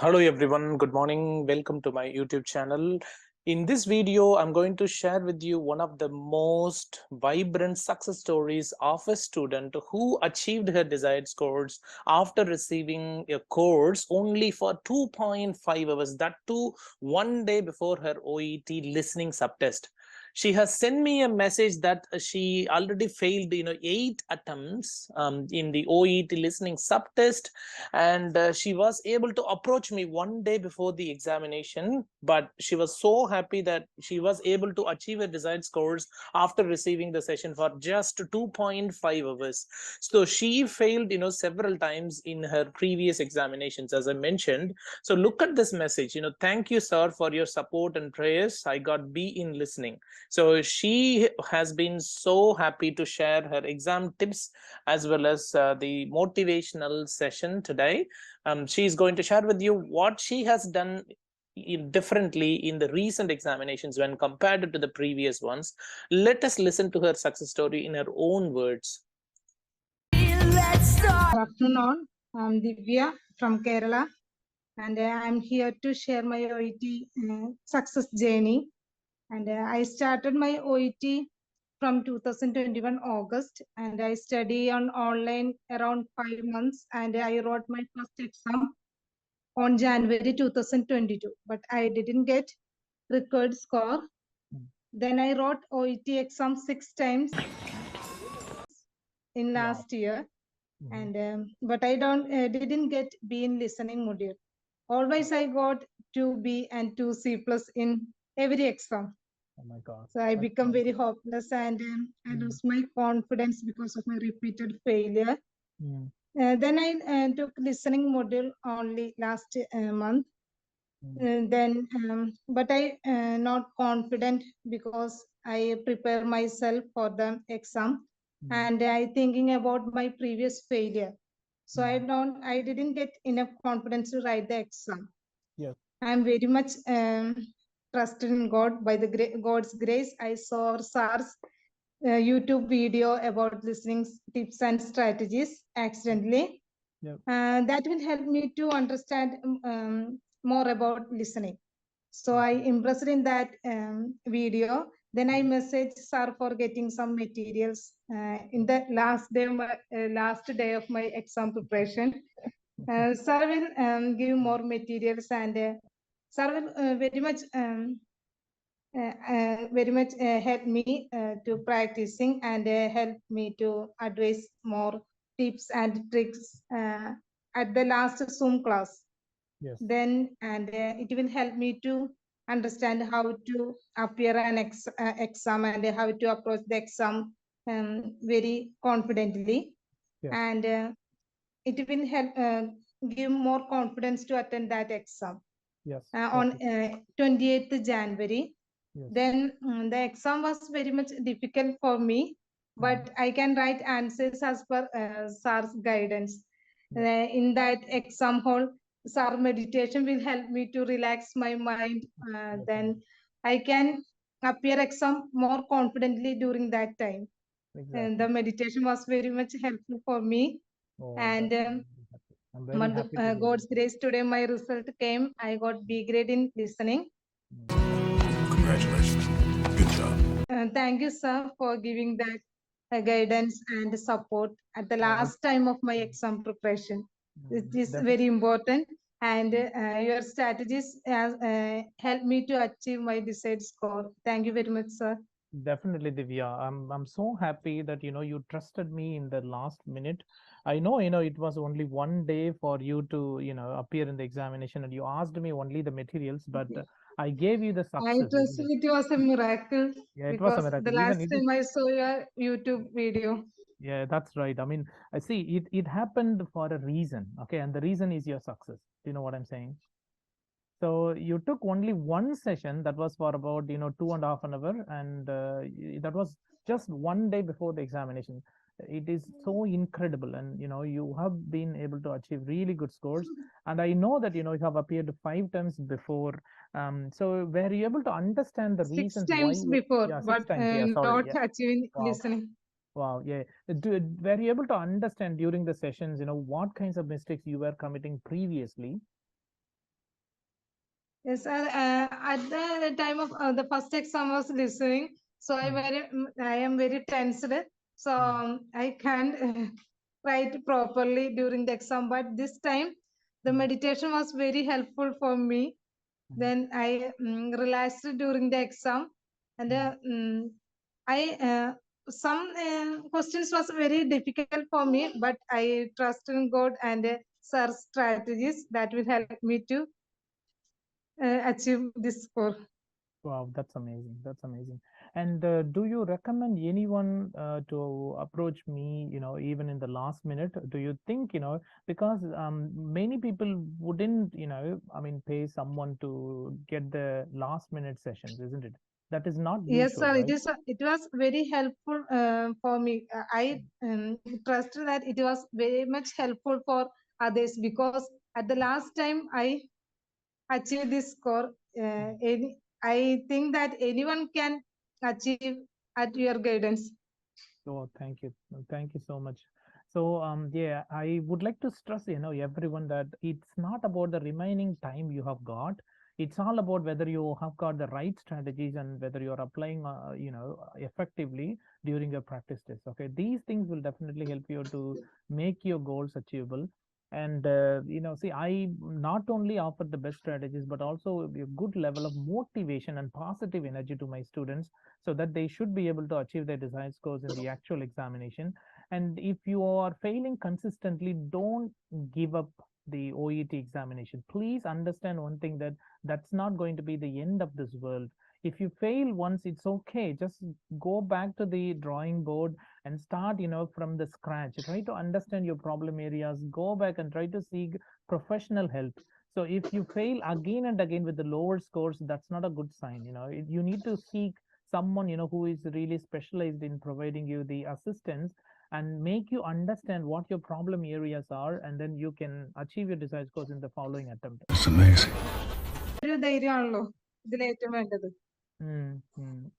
Hello everyone, good morning. Welcome to my YouTube channel. In this video, I'm going to share with you one of the most vibrant success stories of a student who achieved her desired scores after receiving a course only for 2.5 hours, that too 1 day before her OET listening subtest. She has sent me a message that she already failed 8 attempts in the OET listening subtest, and she was able to approach me 1 day before the examination, but she was so happy that she was able to achieve her desired scores after receiving the session for just 2.5 hours. So she failed several times in her previous examinations, as I mentioned. So look at this message. Thank you, sir, for your support and prayers. I got B in listening. So she has been so happy to share her exam tips as well as the motivational session today. She is going to share with you what she has done differently in the recent examinations when compared to the previous ones. Let us listen to her success story in her own words. Good afternoon. I'm Divya from Kerala, and I'm here to share my OET success journey. And I started my OET from 2021 August, and I study on online around 5 months, and I wrote my first exam on January 2022, but I didn't get record score. Then I wrote OET exam 6 times in last year, and but I didn't get B in listening module. Always I got 2B and 2C plus in every exam. Oh my God. So I become very hopeless, and I lose my confidence because of my repeated failure. Then I took listening module only last month. Then, but I not confident because I prepare myself for the exam, and I thinking about my previous failure. So I didn't get enough confidence to write the exam. Yes. I'm very much trusted in God. By the God's grace, I saw our SARS YouTube video about listening tips and strategies accidentally. Yep. That will help me to understand more about listening. So I impressed in that video. Then I messaged sir for getting some materials in the last day of my exam preparation. Sir will give more materials, and sir will very much help me to practicing, and help me to advise more tips and tricks at the last Zoom class. Yes. Then and it will help me to understand how to appear an exam, and how to approach the exam very confidently. Yes. And it will help give more confidence to attend that exam. Yes. On 28th January. Yes. Then the exam was very much difficult for me, but I can write answers as per SAR's guidance. In that exam hall, SAR meditation will help me to relax my mind. Then I can appear exam more confidently during that time. Exactly. And the meditation was very much helpful for me. Oh, And I'm very happy to hear God's grace, today my result came. I got B grade in listening. Congratulations. Good job. Thank you, sir, for giving that guidance and support at the last time of my exam preparation. It is very important, and your strategies helped me to achieve my desired score. Thank you very much, sir. Definitely, Divya. I'm so happy that you trusted me in the last minute. I know it was only 1 day for you to appear in the examination, and you asked me only the materials, but I gave you the I success, trust isn't it? it was a miracle, Yeah, it was a because the miracle. last Even it is. time I saw your YouTube video. Yeah, that's right. I mean, I see it happened for a reason. Okay, and the reason is your success. Do you know what I'm saying? So you took only one session that was for about 2.5 an hour, and that was just 1 day before the examination. It is so incredible, and you have been able to achieve really good scores. And I know that you have appeared 5 times before. So were you able to understand the Six reasons why? times before, Yeah, but 6 times. Yeah, sorry. not Yeah, achieving wow. listening. Wow, yeah. Were you able to understand during the sessions, what kinds of mistakes you were committing previously? Yes, sir. At the time of the first exam was listening, so I am very tensed. So I can't write properly during the exam. But this time, the meditation was very helpful for me. Then I relaxed during the exam, and I some questions was very difficult for me, but I trust in God and sir's strategies that will help me to achieve this score. Wow, that's amazing. That's amazing. And do you recommend anyone to approach me, even in the last minute? Do you think, because many people wouldn't, I mean, pay someone to get the last minute sessions, isn't it? That is not Yes, usual, sir. right? It was very helpful for me. I trust that it was very much helpful for others because at the last time I achieved this score. I think that anyone can achieve at your guidance. Oh, thank you. Thank you so much. So, yeah, I would like to stress, everyone that it's not about the remaining time you have got. It's all about whether you have got the right strategies and whether you're applying, effectively during your practice test. Okay, these things will definitely help you to make your goals achievable. And see, I not only offer the best strategies, but also a good level of motivation and positive energy to my students so that they should be able to achieve their desired scores in the actual examination. And if you are failing consistently, don't give up the OET examination. Please understand one thing, that that's not going to be the end of this world. If you fail once, it's okay. Just go back to the drawing board and start, from the scratch. Try to understand your problem areas. Go back and try to seek professional help. So if you fail again and again with the lower scores, that's not a good sign. You need to seek someone who is really specialized in providing you the assistance and make you understand what your problem areas are, and then you can achieve your desired scores in the following attempt. It's amazing. ഒരു ധൈര്യമാണല്ലോ ഇതിൽ ഏറ്റവും വേണ്ടത്.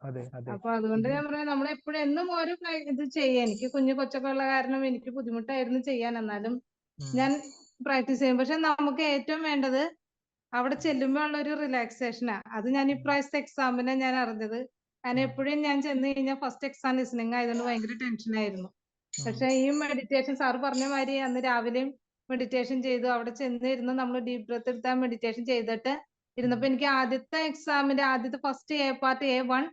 അതെ അതെ അപ്പൊ അതുകൊണ്ട് ഞാൻ പറയാം നമ്മൾ എപ്പോഴും എന്നും ഓരോ ഇത് ചെയ്യാം. എനിക്ക് കുഞ്ഞു കൊച്ചൊക്കെ ഉള്ള കാരണം എനിക്ക് ബുദ്ധിമുട്ടായിരുന്നു ചെയ്യാൻ. എന്നാലും ഞാൻ പ്രാക്ടീസ് ചെയ്യും. പക്ഷെ നമുക്ക് ഏറ്റവും വേണ്ടത് അവിടെ ചെല്ലുമ്പോ ഉള്ള ഒരു റിലാക്സേഷനാ. അത് ഞാൻ ഇപ്രാവശ്യത്തെ എക്സാമിനെ ഞാൻ അറിഞ്ഞത്. കാരണം എപ്പോഴും ഞാൻ ചെന്ന് കഴിഞ്ഞാൽ ഫസ്റ്റ് എക്സാം ലിസണിങ് ആയതുകൊണ്ട് ഭയങ്കര ടെൻഷനായിരുന്നു. പക്ഷെ ഈ മെഡിറ്റേഷൻ സാറ് പറഞ്ഞ മാതിരി അന്ന് രാവിലെയും മെഡിറ്റേഷൻ ചെയ്തു. അവിടെ ചെന്നിരുന്ന് നമ്മൾ ഡീപ് ബ്രത്ത് എടുത്താൽ മെഡിറ്റേഷൻ ചെയ്തിട്ട് ഇരുന്നപ്പോ എനിക്ക് ആദ്യത്തെ എക്സാമിന്റെ ആദ്യത്തെ ഫസ്റ്റ് പാർട്ട് A1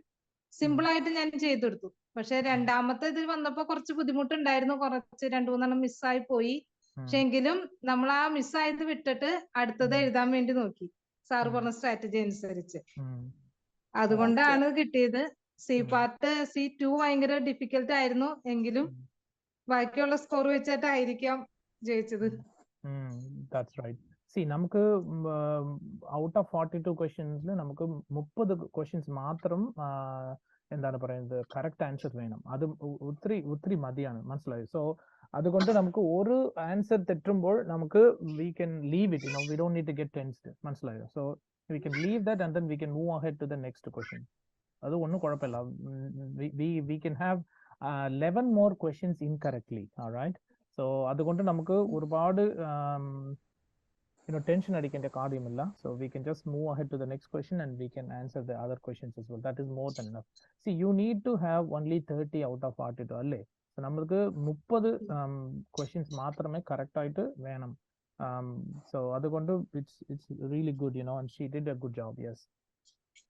സിമ്പിൾ ആയിട്ട് ഞാൻ ചെയ്തെടുത്തു. പക്ഷെ രണ്ടാമത്തെ ഇതിൽ വന്നപ്പോ കുറച്ച് ബുദ്ധിമുട്ടുണ്ടായിരുന്നു. കുറച്ച് 2-3 മിസ്സായി പോയി. പക്ഷെ എങ്കിലും നമ്മൾ ആ മിസ്സായത് വിട്ടിട്ട് അടുത്തത് എഴുതാൻ വേണ്ടി നോക്കി സാറ് പറഞ്ഞ സ്ട്രാറ്റജി അനുസരിച്ച്. അതുകൊണ്ടാണ് കിട്ടിയത്. സി പാർട്ട് C2 ഭയങ്കര ഡിഫിക്കൽട്ട് ആയിരുന്നു. എങ്കിലും ബാക്കിയുള്ള സ്കോർ വെച്ചിട്ടായിരിക്കാം ജയിച്ചത്. That's right. See, നമുക്ക് ഔട്ട് ഓഫ് 42 ക്വസ്റ്റ്യൻസിൽ നമുക്ക് 30 ക്വസ്റ്റ്യൻസ് മാത്രം എന്താണ് പറയുന്നത് കറക്റ്റ് ആൻസർ വേണം. അത് ഒത്തിരി മതിയാണ്, മനസ്സിലായോ? സോ അതുകൊണ്ട് നമുക്ക് ഒരു ആൻസർ തെറ്റുമ്പോൾ നമുക്ക് we can leave it, we don't need to get tensed, മനസ്സിലായോ? So we can leave that and then we can move ahead to the next question. അത് ഒന്നും കുഴപ്പമില്ല. We can have 11 more questions incorrectly. All right. So അതുകൊണ്ട് നമുക്ക് ഒരുപാട് tension അടിക്കേണ്ട കാര്യമില്ല. So we can just move ahead to the next question and we can answer the other questions as well. That is more than enough. See, you need to have only 30 out of 42 അല്ലേ? So നമുക്ക് 30 questions മാത്രമേ correct ആയിട്ട് വേണം. So അതുകൊണ്ട് it's really good, and she did a good job. Yes.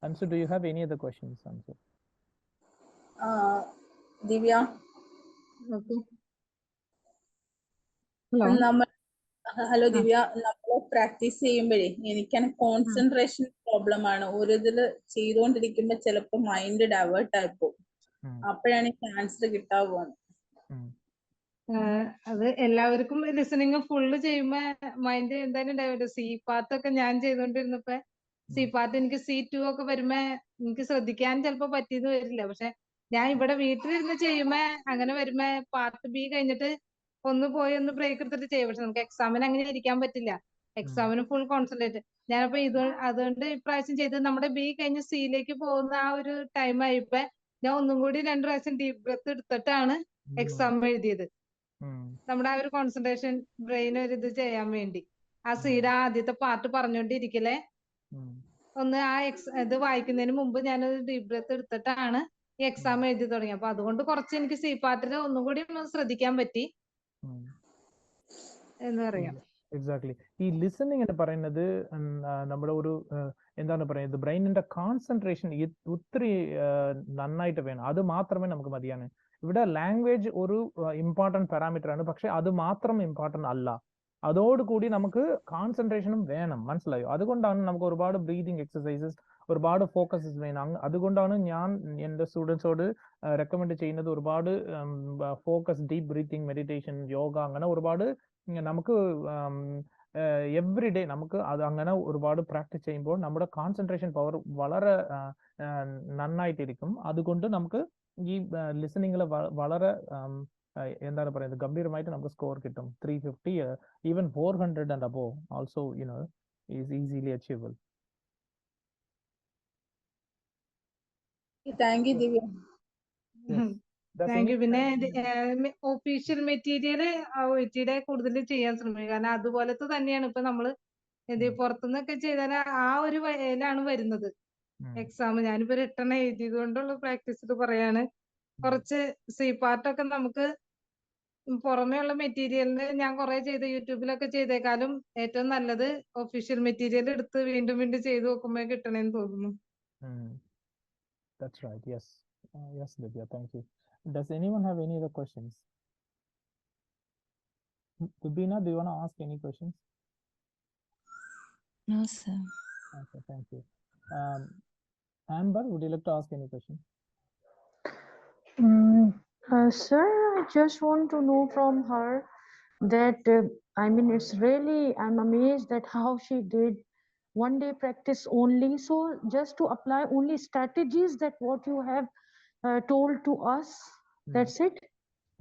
And so do you have any other questions, Ansu? Divya. Okay. Hello Divya, നമ്മൾ practice ചെയ്യുമ്പോഴേ എനിക്കാണ് concentration problem ആണ്. ഒരു ഇതില് ചെയ്തുകൊണ്ടിരിക്കുമ്പോ ചിലപ്പോ മൈൻഡ് ഡൈവേർട്ട് ആയിപ്പോ. അപ്പോഴാണ് എനിക്ക് ആൻസർ കിട്ടാവുക. അത് എല്ലാവർക്കും ലിസണിങ് ഫുള്ള് ചെയ്യുമ്പോ മൈൻഡ് എന്തായാലും ഡൈവേർട്ട്. സി പാർട്ട് ഒക്കെ ഞാൻ ചെയ്തോണ്ടിരുന്നപ്പോ സി പാർട്ട് എനിക്ക് C2 ഒക്കെ വരുമ്പോ എനിക്ക് ശ്രദ്ധിക്കാൻ ചിലപ്പോ പറ്റിയെന്ന് വരില്ല. പക്ഷെ ഞാൻ ഇവിടെ വീട്ടിലിരുന്ന് ചെയ്യുമ്പോ അങ്ങനെ വരുമ്പോ പാർട്ട് B കഴിഞ്ഞിട്ട് ഒന്ന് പോയി ഒന്ന് ബ്രേക്ക് എടുത്തിട്ട് ചെയ്യും. പക്ഷെ നമുക്ക് എക്സാമിന് അങ്ങനെ ഇരിക്കാൻ പറ്റില്ല. എക്സാമിന് ഫുൾ കോൺസെൻട്രേറ്റ്. ഞാനപ്പോ അതുകൊണ്ട് ഇപ്രാവശ്യം ചെയ്ത് നമ്മുടെ B കഴിഞ്ഞ് Cയിലേക്ക് പോകുന്ന ആ ഒരു ടൈം ആയപ്പോ ഞാൻ ഒന്നും കൂടി 2 പ്രാവശ്യം ഡീപ് ബ്രത്ത് എടുത്തിട്ടാണ് എക്സാം എഴുതിയത്. നമ്മുടെ ആ ഒരു കോൺസെൻട്രേഷൻ ബ്രെയിൻ ഒരു ഇത് ചെയ്യാൻ വേണ്ടി. ആ സീയുടെ ആദ്യത്തെ പാർട്ട് പറഞ്ഞോണ്ടിരിക്കലേ ഒന്ന് ആ ഇത് വായിക്കുന്നതിന് മുമ്പ് ഞാനൊരു ഡീപ് ബ്രെത്ത് എടുത്തിട്ടാണ് ഈ എക്സാം എഴുതി തുടങ്ങി. അപ്പൊ അതുകൊണ്ട് കുറച്ച് എനിക്ക് സി പാർട്ടിൽ ഒന്നും കൂടി ഒന്ന് ശ്രദ്ധിക്കാൻ പറ്റി എന്ന് പറയാം. എക്സാക്ട്ലി. ഈ ലിസണിങ് എന്ന് പറയുന്നത് നമ്മുടെ ഒരു എന്താണ് പറയുന്നത്, ബ്രെയിനിന്റെ കോൺസെൻട്രേഷൻ ഒത്തിരി നന്നായിട്ട് വേണം. അത് മാത്രമേ നമുക്ക് മതിയാണ്. ഇവിടെ ലാംഗ്വേജ് ഒരു ഇമ്പോർട്ടൻറ്റ് പാരാമീറ്റർ ആണ്, പക്ഷെ അത് മാത്രം ഇമ്പോർട്ടൻ്റ് അല്ല. അതോടുകൂടി നമുക്ക് കോൺസെൻട്രേഷനും വേണം, മനസ്സിലായോ? അതുകൊണ്ടാണ് നമുക്ക് ഒരുപാട് ബ്രീതിങ് എക്സസൈസസ്, ഒരുപാട് ഫോക്കസസ് വേണം. അതുകൊണ്ടാണ് ഞാൻ എൻ്റെ സ്റ്റുഡൻസോട് റെക്കമെൻഡ് ചെയ്യുന്നത് ഒരുപാട് focus, deep breathing, meditation, yoga, അങ്ങനെ ഒരുപാട് നമുക്ക് എവറി ഡേ നമുക്ക് അത് അങ്ങനെ ഒരുപാട് പ്രാക്ടീസ് ചെയ്യുമ്പോൾ നമ്മുടെ കോൺസെൻട്രേഷൻ പവർ വളരെ നന്നായിട്ടിരിക്കും. അതുകൊണ്ട് നമുക്ക് ഈ ലിസണിങ്ങിൽ വളരെ എന്താണ് പറയുന്നത്, ഗംഭീരമായിട്ട് നമുക്ക് സ്കോർ കിട്ടും. 350, even 400 and above also, is easily achievable. Thank you, Divya. Thank you. പിന്നെ ഒഫീഷ്യൽ മെറ്റീരിയൽ OET-യുടെ കൂടുതൽ ചെയ്യാൻ ശ്രമിക്കും. കാരണം അതുപോലത്തെ തന്നെയാണ് ഇപ്പൊ നമ്മള് പുറത്തുനിന്നൊക്കെ ചെയ്താൽ ആ ഒരു വയലാണ് വരുന്നത് എക്സാം. ഞാനിപ്പോ റിട്ടേൺ എഴുതിയത് കൊണ്ടുള്ള പ്രാക്ടീസ് പറയാണ്. കുറച്ച് സി പാർട്ടൊക്കെ നമുക്ക് പുറമേ ഉള്ള മെറ്റീരിയലിന് ഞാൻ കുറെ ചെയ്ത് യൂട്യൂബിലൊക്കെ ചെയ്തേക്കാളും ഏറ്റവും നല്ലത് ഒഫീഷ്യൽ മെറ്റീരിയൽ എടുത്ത് വീണ്ടും വീണ്ടും ചെയ്ത് നോക്കുമ്പോ കിട്ടണേന്ന് തോന്നുന്നു. That's right. Yes. Yes, Divya. Thank you. Does anyone have any other questions? Dubina, do you want to ask any questions? No, sir. Okay, thank you. Amber, would you like to ask any question? Sir, I just want to know from her that I mean, it's really, I'm amazed at how she did one day practice only. So just to apply only strategies that what you have told to us, that's it?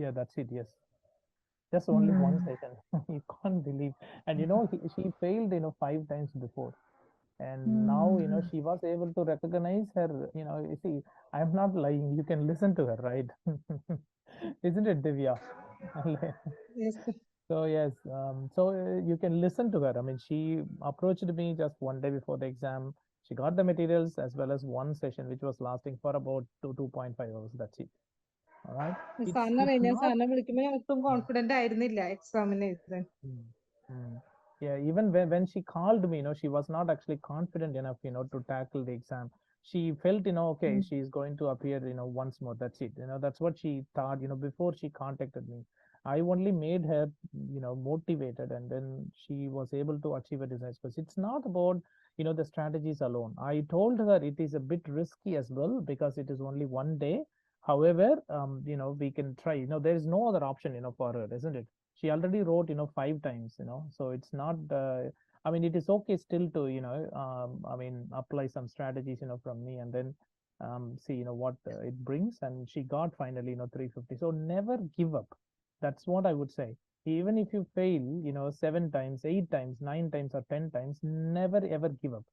Yeah, that's it. Yes. Just only one session. You can't believe. And she failed 5 times before. And now she was able to recognize her. You see, I'm not lying. You can listen to her, right? Isn't it, Divya? Yes. So yes, so you can listen to her. I mean, she approached me just one day before the exam. She got the materials as well as one session which was lasting for about 2.5 hours. That's it. All right. ഞാൻ സാറിനെ വിളിക്കുമ്പോ ഒട്ടും confident ആയിരുന്നില്ല എക്സാമിന് എഴുതാൻ. Yeah, even when she called me, she was not actually confident enough, to tackle the exam. She felt, okay, she's going to appear, once more. That's it. That's what she thought, before she contacted me. I only made her, motivated, and then she was able to achieve a design. Because it's not about, the strategies alone. I told her it is a bit risky as well because it is only one day. However, we can try. There is no other option, for her, isn't it? She already wrote 5 times, so it's not I mean, it is okay still to I mean, apply some strategies from me, and then see what it brings. And she got finally 350. So never give up. That's what I would say. Even if you fail 7 times, 8 times, 9 times, or 10 times, never ever give up.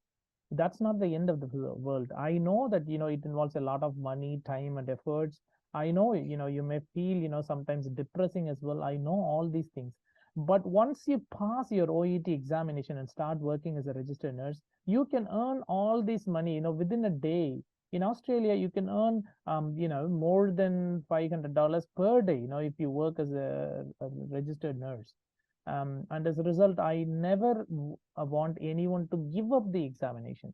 That's not the end of the world. I know that it involves a lot of money, time, and efforts. I know you may feel sometimes depressing as well. I know all these things. But once you pass your OET examination and start working as a registered nurse, you can earn all this money within a day. In Australia, you can earn more than $500 per day if you work as a registered nurse. And as a result, I never want anyone to give up the examination.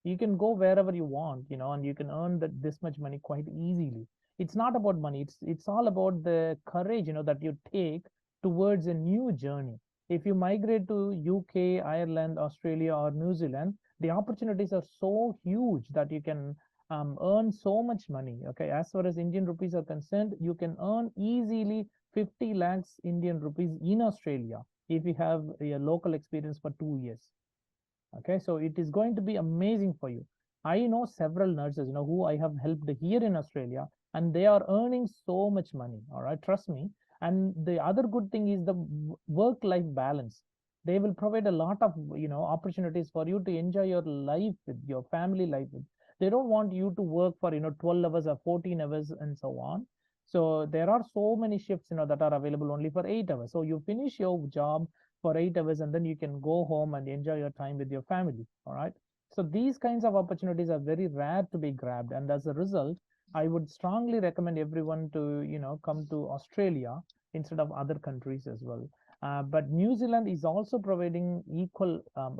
You can go wherever you want, and you can earn this much money quite easily. It's not about money. It's all about the courage, that you take towards a new journey. If you migrate to UK, Ireland, Australia, or New Zealand, the opportunities are so huge that you can earn so much money. Okay, as far as Indian rupees are concerned, you can earn easily 50 lakhs Indian rupees in Australia if you have a local experience for 2 years. Okay, so it is going to be amazing for you. I know several nurses who I have helped here in Australia, and they are earning so much money. All right, trust me. And the other good thing is the work-life balance. They will provide a lot of opportunities for you to enjoy your life with your family life. They don't want you to work for 12 hours or 14 hours and so on. So there are so many shifts that are available only for 8 hours. So you finish your job for 8 hours, and then you can go home and enjoy your time with your family. All right. So these kinds of opportunities are very rare to be grabbed, and as a result, I would strongly recommend everyone to come to Australia instead of other countries as well. But New Zealand is also providing equal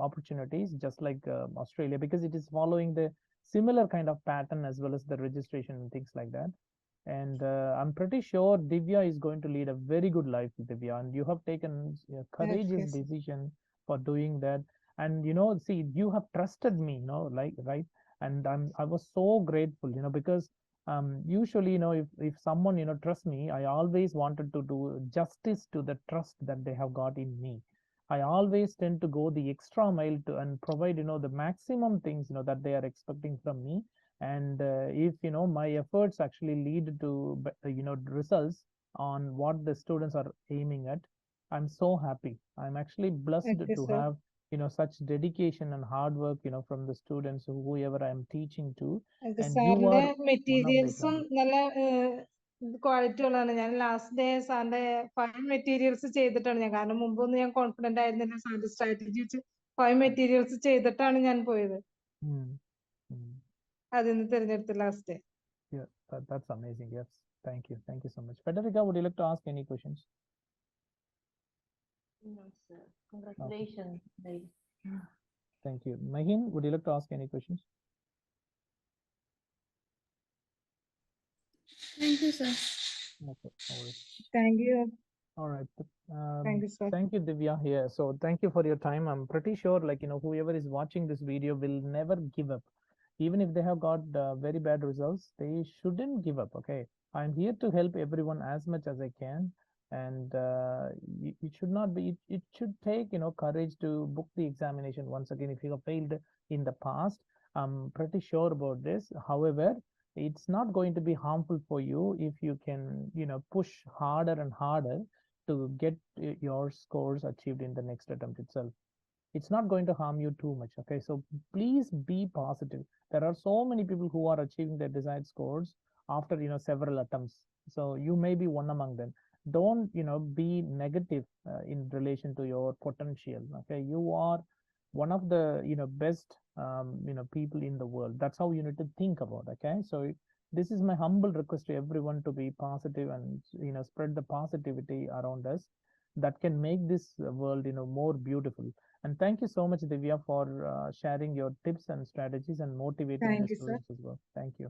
opportunities, just like Australia, because it is following the similar kind of pattern as well as the registration and things like that. And I'm pretty sure Divya is going to lead a very good life, Divya, and you have taken a courageous Yes. decision for doing that. And see, you have trusted me, like, right? And I was so grateful, because usually, if someone trusts me, I always wanted to do justice to the trust that they have got in me. I always tend to go the extra mile to and provide the maximum things that they are expecting from me. And if my efforts actually lead to results on what the students are aiming at, I'm so happy. I'm actually blessed Okay, to sir. have such dedication and hard work from the students, whoever I'm teaching to. Okay, And you സാറിന്റെ are one of the മെറ്റീരിയൽസും examples. നല്ല quality ഉള്ളതാണ്. ഞാൻ last day സാറിന്റെ 5 materials ചെയ്തിട്ടാണ് ഞാൻ, കാരണം മുമ്പൊന്നും ഞാൻ confident ആയിരുന്നില്ല. സാറിന്റെ സ്ട്രാറ്റജി വെച്ച് 5 മെറ്റീരിയൽസ് ചെയ്തിട്ടാണ് ഞാൻ പോയത്. Mm, mm. അതിന്ന് തിരഞ്ഞെടുത്ത് last day. Yeah, that's amazing. Yes, thank you. Thank you so much. Federica, would you like to ask any questions? No, sir. Okay, Congratulations. thank you. Mahin, would you like to ask any questions? Thank you, sir. Okay, no worries. Thank you. All right. Thank you, sir. Thank you, Divya. Here. So thank you for your time. I'm pretty sure, like, whoever is watching this video will never give up. Even if they have got very bad results, they shouldn't give up. Okay. I'm here to help everyone as much as I can. And it should not be, it should take, courage to book the examination once again. If you have failed in the past, I'm pretty sure about this. However, it's not going to be harmful for you if you can, push harder and harder to get your scores achieved in the next attempt itself. It's not going to harm you too much. Okay, so please be positive. There are so many people who are achieving their desired scores after several attempts, so you may be one among them. Don't be negative in relation to your potential. Okay, you are one of the best people in the world. That's how you need to think about. Okay, so this is my humble request to everyone to be positive and spread the positivity around us, that can make this world more beautiful. And thank you so much, Divya, for sharing your tips and strategies and motivating the Thank you, sir. students as well. Thank you.